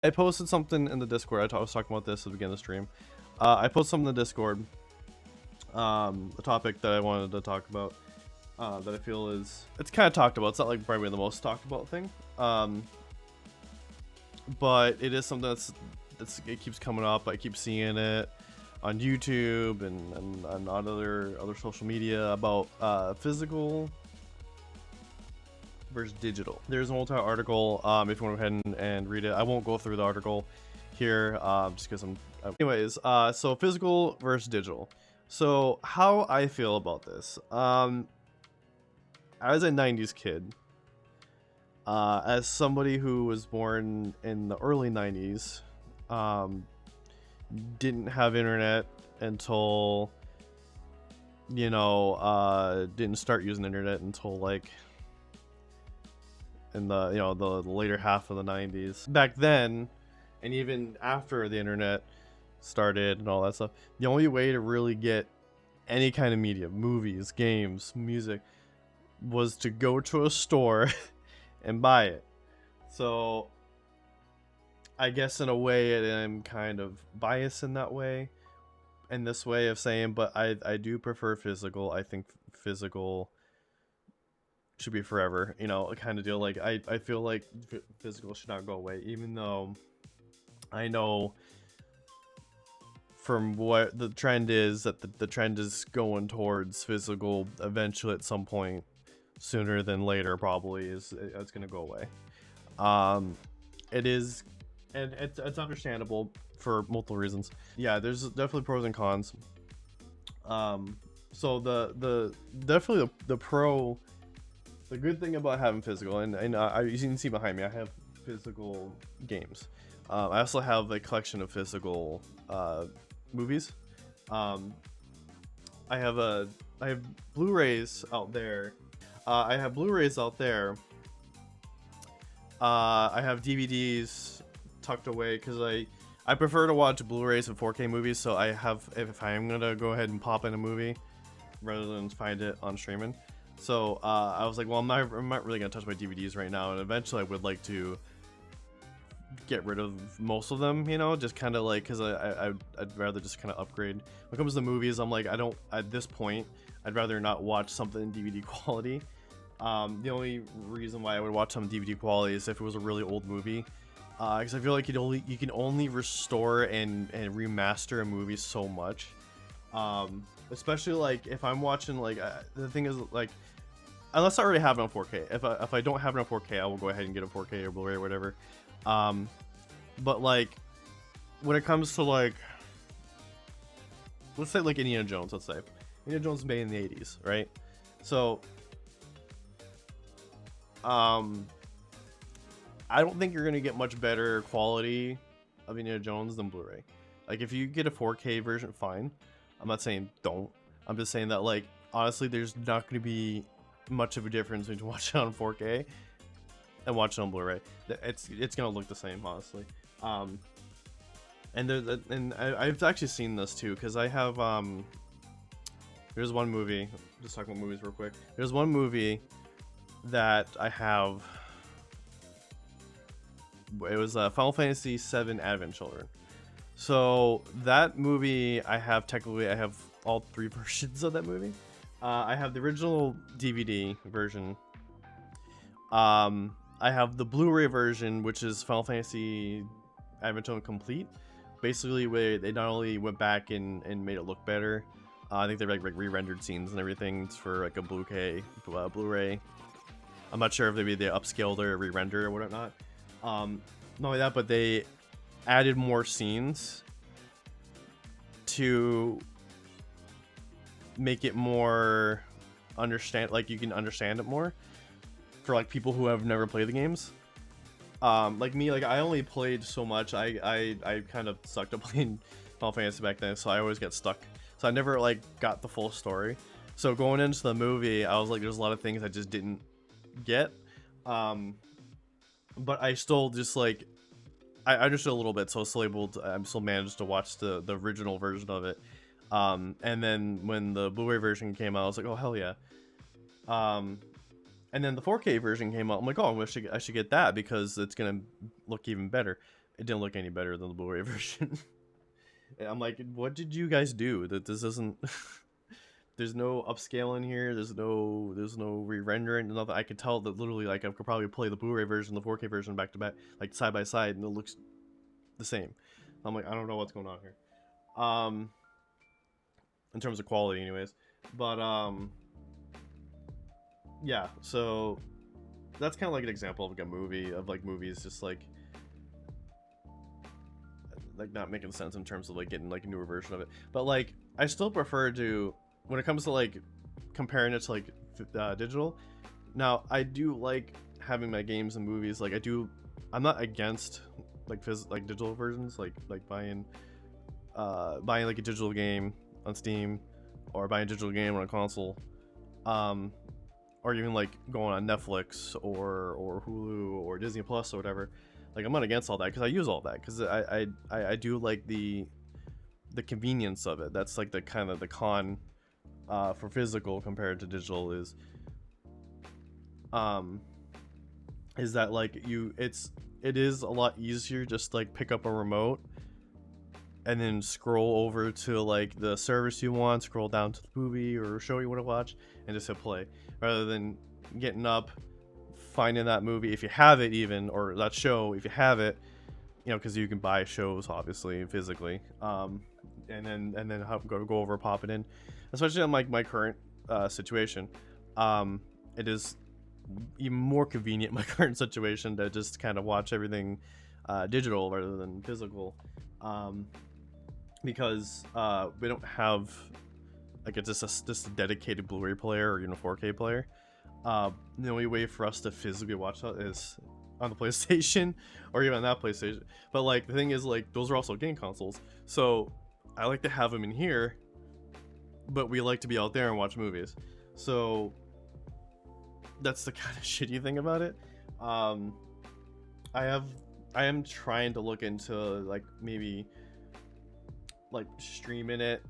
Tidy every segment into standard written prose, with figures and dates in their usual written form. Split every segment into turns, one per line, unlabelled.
I posted something in the Discord. I was talking about this at the beginning of the stream. I posted something in the Discord. The topic that I wanted to talk about, that I feel it's kind of talked about. It's not like probably the most talked about thing. But it is something it keeps coming up. I keep seeing it on YouTube and on other social media about physical versus digital. There's an entire article. If you want to go ahead and read it, I won't go through the article here, just because anyways, so physical versus digital. So how I feel about this, as a 90s kid, as somebody who was born in the early 90s, didn't have internet until, didn't start using internet until like in the the later half of the 90s. Back then, and even after the internet started and all that stuff, the only way to really get any kind of media, movies, games, music, was to go to a store and buy it. So I guess in a way I'm kind of biased in that way, in this way of saying, but I do prefer physical. I think physical should be forever, kind of deal. Like I feel like physical should not go away, even though I know from what the trend is that the trend is going towards physical eventually at some point, sooner than later. Probably it's gonna go away. It is, and it's understandable for multiple reasons. Yeah, there's definitely pros and cons. So the definitely the pro, the good thing about having physical, and you can see behind me, I have physical games. I also have a collection of physical movies. I have Blu-rays out there. I have DVDs tucked away because I prefer to watch Blu-rays and 4K movies. So I have, if I am gonna go ahead and pop in a movie rather than find it on streaming. So I was like, well, I'm not really gonna touch my DVDs right now, and eventually I would like to get rid of most of them, just kind of like, because I'd rather just kind of upgrade. When it comes to movies, I'm like, at this point, I'd rather not watch something in DVD quality. The only reason why I would watch some DVD quality is if it was a really old movie, because I feel like you can only restore and remaster a movie so much. Especially like if I'm watching, like, the thing is, like, unless I already have it on 4K. If I don't have it on 4K, I will go ahead and get a 4K or Blu-ray or whatever. But like when it comes to, like, let's say like Indiana Jones, Indiana Jones was made in the 80s, right? So I don't think you're gonna get much better quality of Indiana Jones than Blu-ray. Like if you get a 4K version, fine. I'm not saying don't. I'm just saying that, like, honestly, there's not gonna be much of a difference between watching it on 4K and watching it on Blu-ray. It's gonna look the same, honestly. And I've actually seen this too, because I have there's one movie, just talking about movies real quick. There's one movie that I have. It was Final Fantasy VII Advent Children. So that movie, I have all 3 versions of that movie. I have the original DVD version. I have the Blu-ray version, which is Final Fantasy Advent Children Complete. Basically, where they not only went back and made it look better. I think they like re-rendered scenes and everything for like a Blu-ray. I'm not sure if maybe they upscaled or re-render or whatnot. Not only that, but they added more scenes to make it more you can understand it more for like people who have never played the games. Like me, like I only played so much. I kind of sucked at playing Final Fantasy back then, so I always get stuck. So I never like got the full story. So going into the movie, I was like, there's a lot of things I just didn't get. But I still just like I understood a little bit, so I'm still managed to watch the original version of it. And then when the Blu-ray version came out, I was like, oh hell yeah. And then the 4K version came out. I'm like, oh, I should get that because it's gonna look even better. it didn't look any better than the Blu-ray version. And I'm like, what did you guys do that this isn't? There's no upscaling here. There's no re-rendering. Nothing. I could tell that literally, like, I could probably play the Blu-ray version, the 4K version back to back, like side by side, and it looks the same. I'm like, I don't know what's going on here. In terms of quality, anyways. But yeah. So that's kind of like an example of like a movie of like movies just like not making sense in terms of like getting like a newer version of it. But like I still prefer to, when it comes to like comparing it to like digital. Now I do like having my games and movies, like I'm not against like digital versions, like buying like a digital game on Steam or buying a digital game on a console, or even like going on Netflix or Hulu or Disney Plus or whatever. Like I'm not against all that because I use all that because I do like the convenience of it. That's like the kind of the con for physical compared to digital is that like it is a lot easier just like pick up a remote and then scroll over to like the service you want, scroll down to the movie or show you want to watch, and just hit play, rather than getting up, finding that movie if you have it, even, or that show if you have it, you know, because you can buy shows obviously physically, and then go over, pop it in, especially on my current situation. It is even more convenient in my current situation to just kind of watch everything digital rather than physical, because we don't have like just a dedicated Blu-ray player or even a 4K player. The only way for us to physically watch that is on the PlayStation or even on that PlayStation. But like the thing is, like, those are also game consoles, so I like to have them in here, but we like to be out there and watch movies. So that's the kind of shitty thing about it. I am trying to look into like maybe like streaming it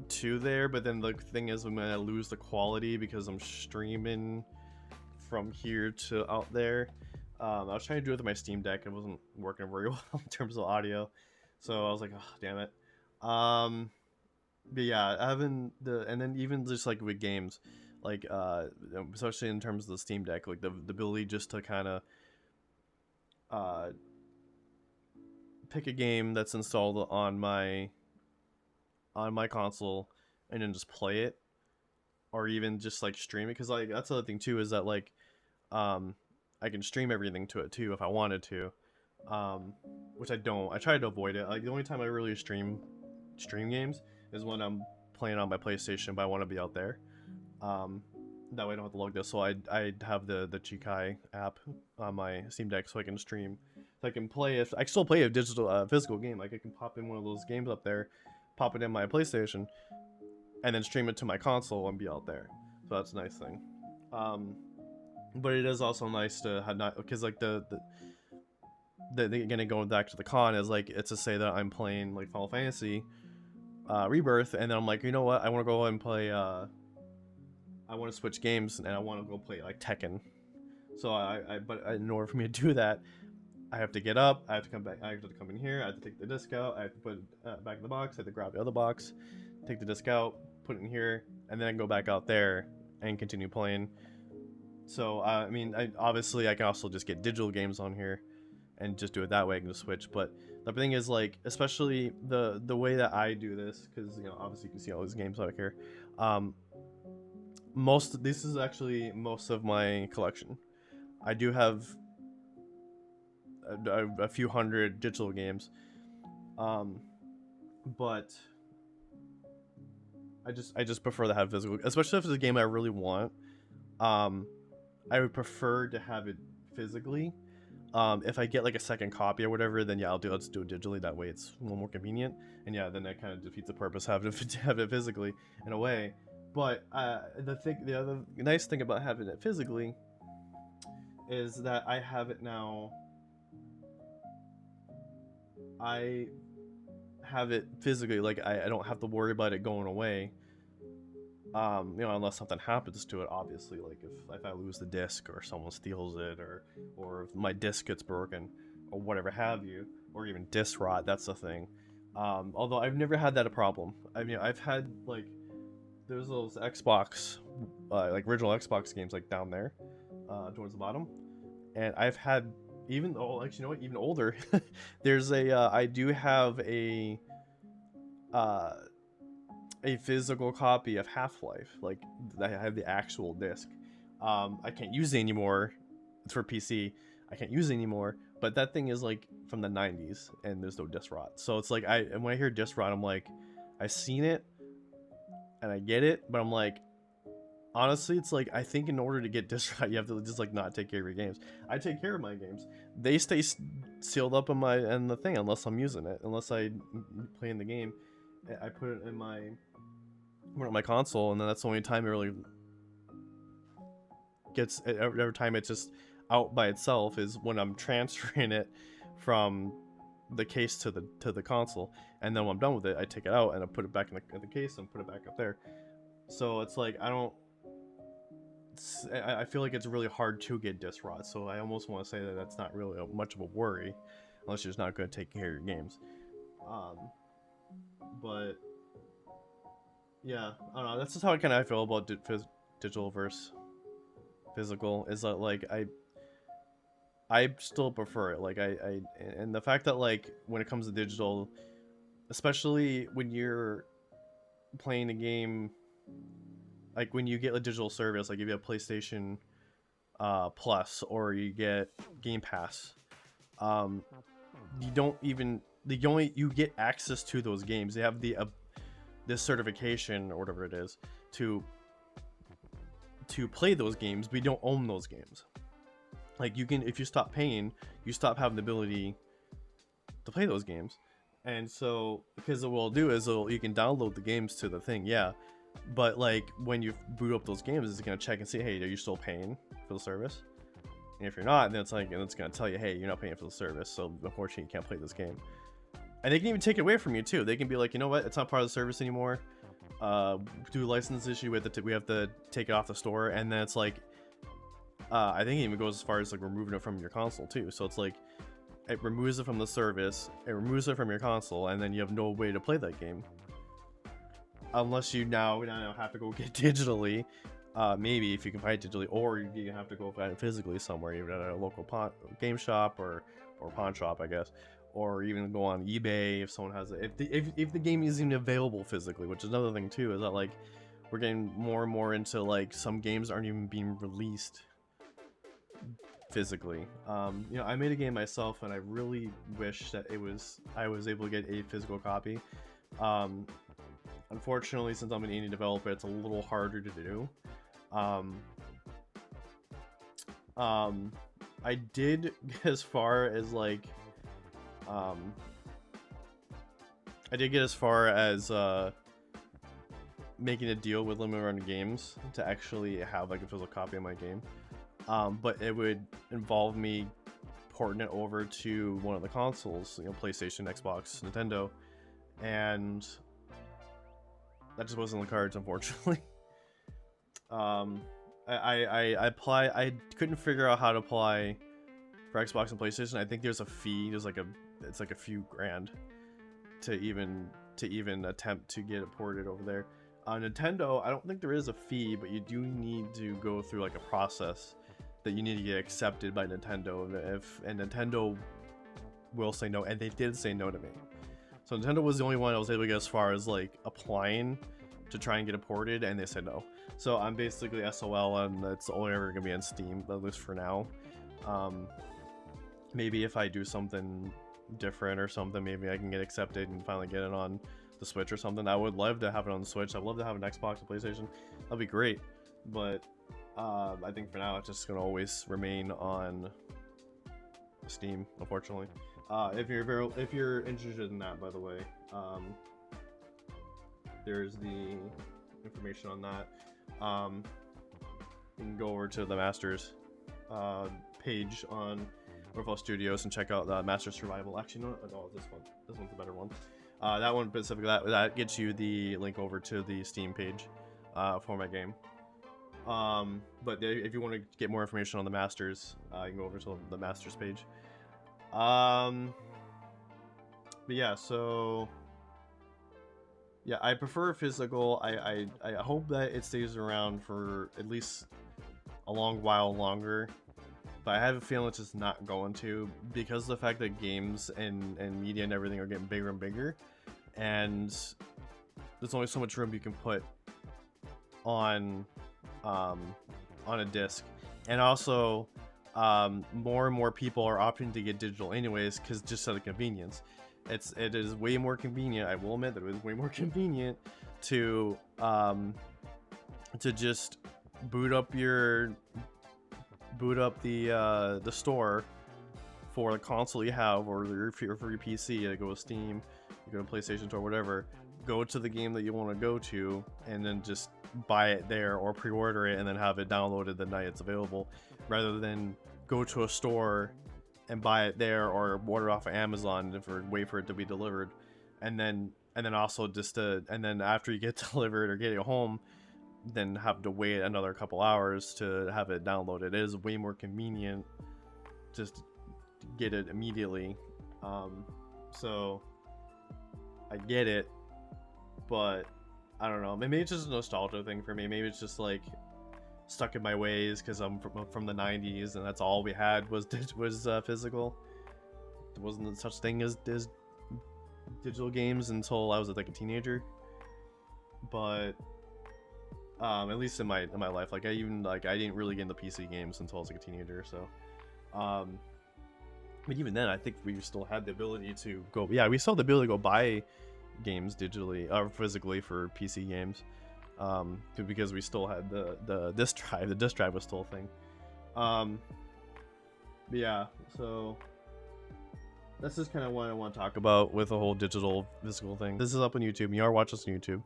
to there, but then the thing is I'm gonna lose the quality because I'm streaming from here to out there. I was trying to do it with my Steam Deck. It wasn't working very well in terms of audio, so I was like, oh, damn it. But yeah, having and then even just like with games, like especially in terms of the Steam Deck, like the ability just to kind of pick a game that's installed on my console and then just play it, or even just like stream it, because like that's the other thing too, is that like I can stream everything to it too if I wanted to, which I don't. I try to avoid it. Like the only time I really stream games is when I'm playing on my PlayStation, but I want to be out there. That way I don't have to log this. So I have the Chikai app on my Steam Deck, so I can stream. So I can play I still play a digital physical game. Like I can pop in one of those games up there, pop it in my PlayStation, and then stream it to my console and be out there. So that's a nice thing. But it is also nice to have not, because like the again, going back to the con, is like it's to say that I'm playing like Final Fantasy Rebirth, and then I'm like, you know what, I want to go and play I want to switch games and I want to go play like Tekken. So but in order for me to do that, I have to get up, I have to come back, I have to come in here, I have to take the disc out, I have to put it back in the box, I have to grab the other box, take the disc out, put it in here, and then go back out there and continue playing. So I mean, obviously I can also just get digital games on here and just do it that way. I can just switch. But the thing is, like, especially the way that I do this, because, you know, obviously you can see all these games out here. This is actually most of my collection. I do have a few hundred digital games, but I just prefer to have physical, especially if it's a game I really want. I would prefer to have it physically. If I get like a second copy or whatever, then yeah, let's do it digitally. That way it's a little more convenient. And yeah, then that kind of defeats the purpose of having to have it physically in a way. But the other nice thing about having it physically is that I have it now. I have it physically, like I don't have to worry about it going away. You know, unless something happens to it, obviously, like if I lose the disc or someone steals it, or if my disc gets broken or whatever have you, or even disc rot. That's the thing. Although I've never had that a problem. I mean, I've had like there's those Xbox, like original Xbox games like down there, towards the bottom, and I've had even actually you know what, even older. There's I do have uh a physical copy of Half-Life. Like I have the actual disc. I can't use it anymore. It's for PC. I can't use it anymore. But that thing is like from the 90s, and there's no disc rot. So it's like and when I hear disc rot, I'm like, I've seen it, and I get it, but I'm like, honestly, it's like I think in order to get disc rot, you have to just like not take care of your games. I take care of my games. They stay sealed up in the thing unless I'm using it, unless I play in the game. I put it in my console, and then that's the only time it really gets. Every time it's just out by itself is when I'm transferring it from the case to the console, and then when I'm done with it, I take it out and I put it back in the case and put it back up there. So it's like I feel like it's really hard to get disc rot, so I almost want to say that that's not really much of a worry, unless you're just not good at taking care of your games. But yeah, I don't know. That's just how I feel about digital versus physical. Is that like I still prefer it. Like and the fact that like when it comes to digital, especially when you're playing a game, like when you get a digital service, like if you have PlayStation Plus or you get Game Pass, you don't even you get access to those games. They have this certification or whatever it is to play those games, but you don't own those games. Like you can, if you stop paying, you stop having the ability to play those games. And so because what it'll do is you can download the games to the thing, yeah, but like when you boot up those games, it's gonna check and see, hey, are you still paying for the service? And if you're not, then it's like, and it's gonna tell you, hey, you're not paying for the service, so unfortunately you can't play this game. And they can even take it away from you too. They can be like, you know what, it's not part of the service anymore. Do a license issue with it. We have to take it off the store, and then it's like, I think it even goes as far as like removing it from your console too. So it's like it removes it from the service, it removes it from your console, and then you have no way to play that game unless you now have to go get digitally. Maybe if you can find it digitally, or you have to go find it physically somewhere, even at a local game shop or pawn shop, I guess, or even go on eBay if someone has it. If the game isn't available physically, which is another thing too, is that like we're getting more and more into like some games aren't even being released physically. You know, I made a game myself, and I really wish that I was able to get a physical copy. Unfortunately, since I'm an indie developer, it's a little harder to do. I did get as far as like making a deal with Limited Run Games to actually have like a physical copy of my game. But it would involve me porting it over to one of the consoles, you know, PlayStation, Xbox, Nintendo, and that just wasn't in the cards, unfortunately. I couldn't figure out how to apply for Xbox and PlayStation. I think there's a fee. It's like a few grand to even attempt to get it ported over there. On Nintendo, I don't think there is a fee, but you do need to go through like a process that you need to get accepted by Nintendo. And Nintendo will say no, and they did say no to me. So Nintendo was the only one I was able to get as far as like applying to try and get it ported, and they said no. So I'm basically SOL, and it's only ever gonna be on Steam, at least for now. Maybe if I do something different or something, maybe I can get accepted and finally get it on the Switch or something. I would love to have it on the Switch. I'd love to have an Xbox and PlayStation. That'd be great. But I think for now it's just gonna always remain on Steam, unfortunately. If you're interested in that, by the way, there's the information on that. You can go over to the Masters page on Orpheus Studios and check out the Master Survival. Actually, no, this one's a better one. That one specifically, that gets you the link over to the Steam page for my game. But if you want to get more information on the Masters, you can go over to the Masters page. But yeah, so yeah, I prefer physical. I hope that it stays around for at least a long while longer. But I have a feeling it's just not going to, because of the fact that games and media and everything are getting bigger and bigger, and there's only so much room you can put on um, on a disc, and also more and more people are opting to get digital anyways, because just out of convenience. It is way more convenient. I will admit that it is way more convenient to just boot up the store for the console you have, or for your PC. You go to Steam, you go to PlayStation Store, whatever. Go to the game that you want to go to, and then just buy it there, or pre-order it and then have it downloaded the night it's available, rather than go to a store and buy it there, or order off of Amazon for wait for it to be delivered, and then also and then after you get delivered or get it home, then have to wait another couple hours to have it downloaded. It is way more convenient just to get it immediately. So I get it, but I don't know. Maybe it's just a nostalgia thing for me. Maybe it's just like stuck in my ways because I'm from the 90s, and that's all we had was physical. There wasn't such thing as digital games until I was like a teenager. But at least in my life, like I didn't really get into PC games until I was like a teenager. So but even then, I think we still had the ability to go. Yeah, we still had the ability to go buy games digitally or physically for PC games, because we still had the disc drive. The disc drive was still a thing. But yeah, so this is kind of what I want to talk about with the whole digital physical thing. This is up on YouTube. You are watching this on YouTube.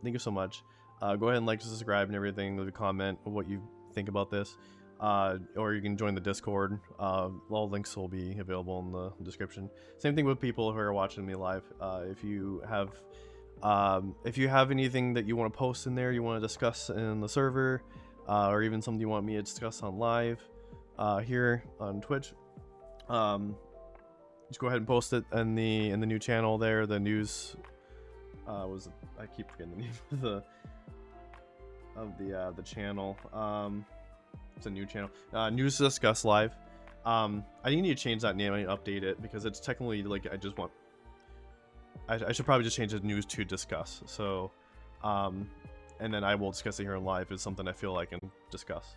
Thank you so much. Go ahead and like, subscribe, and everything. Leave a comment of what you think about this. Or you can join the Discord. All links will be available in the description. Same thing with people who are watching me live. If you have anything that you want to post in there, you want to discuss in the server, or even something you want me to discuss on live here on Twitch, just go ahead and post it in the new channel there. The news I keep forgetting the name of the channel. It's a new channel. News to Discuss Live. I need to change that name. I need to update it because it's technically like I should probably just change it to News to Discuss. So, and then I will discuss it here in live. It's something I feel I can discuss.